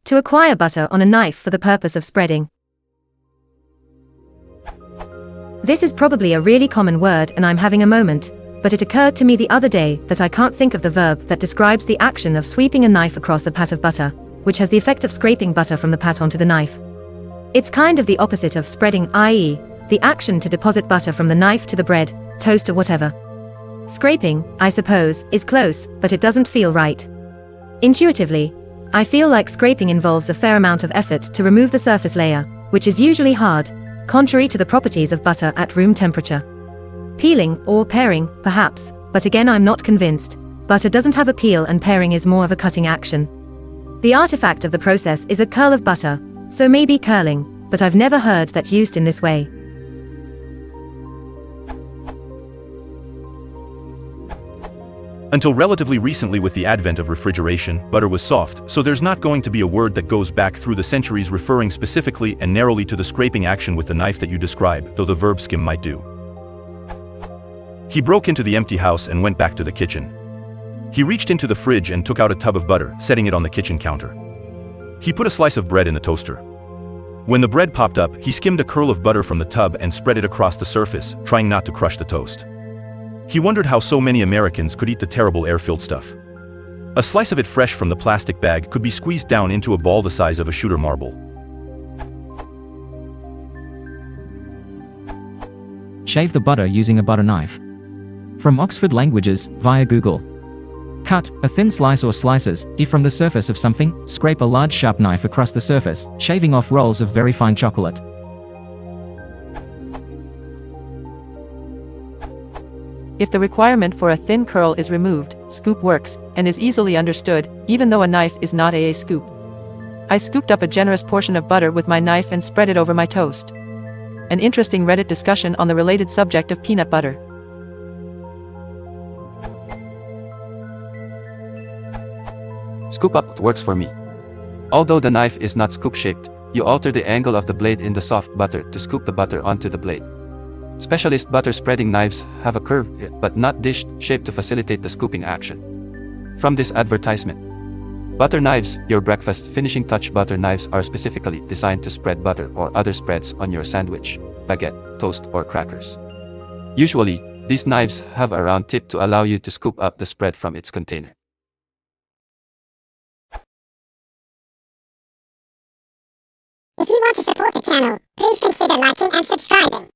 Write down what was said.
To acquire butter on a knife for the purpose of spreading. This is probably a really common word and I'm having a moment, but it occurred to me the other day that I can't think of the verb that describes the action of sweeping a knife across a pat of butter, which has the effect of scraping butter from the pat onto the knife. It's kind of the opposite of spreading, i.e., the action to deposit butter from the knife to the bread, toast or whatever. Scraping, I suppose, is close, but it doesn't feel right. Intuitively, I feel like scraping involves a fair amount of effort to remove the surface layer, which is usually hard, contrary to the properties of butter at room temperature. Peeling, or paring, perhaps, but again I'm not convinced. Butter doesn't have a peel and paring is more of a cutting action. The artifact of the process is a curl of butter, so maybe curling, but I've never heard that used in this way. Until relatively recently, with the advent of refrigeration, butter was soft, so there's not going to be a word that goes back through the centuries referring specifically and narrowly to the scraping action with the knife that you describe, though the verb skim might do. He broke into the empty house and went back to the kitchen. He reached into the fridge and took out a tub of butter, setting it on the kitchen counter. He put a slice of bread in the toaster. When the bread popped up, he skimmed a curl of butter from the tub and spread it across the surface, trying not to crush the toast. He wondered how so many Americans could eat the terrible air-filled stuff. A slice of it fresh from the plastic bag could be squeezed down into a ball the size of a shooter marble. Shave the butter using a butter knife. From Oxford Languages, via Google. Cut a thin slice or slices from the surface of something, scrape a large sharp knife across the surface, shaving off rolls of very fine chocolate. If the requirement for a thin curl is removed, scoop works, and is easily understood, even though a knife is not a scoop. I scooped up a generous portion of butter with my knife and spread it over my toast. An interesting Reddit discussion on the related subject of peanut butter. Scoop up works for me. Although the knife is not scoop-shaped, you alter the angle of the blade in the soft butter to scoop the butter onto the blade. Specialist butter spreading knives have a curved, but not dished, shape to facilitate the scooping action. From this advertisement. Butter knives, your breakfast finishing touch. Butter knives are specifically designed to spread butter or other spreads on your sandwich, baguette, toast or crackers. Usually, these knives have a round tip to allow you to scoop up the spread from its container. If you want to support the channel, please consider liking and subscribing.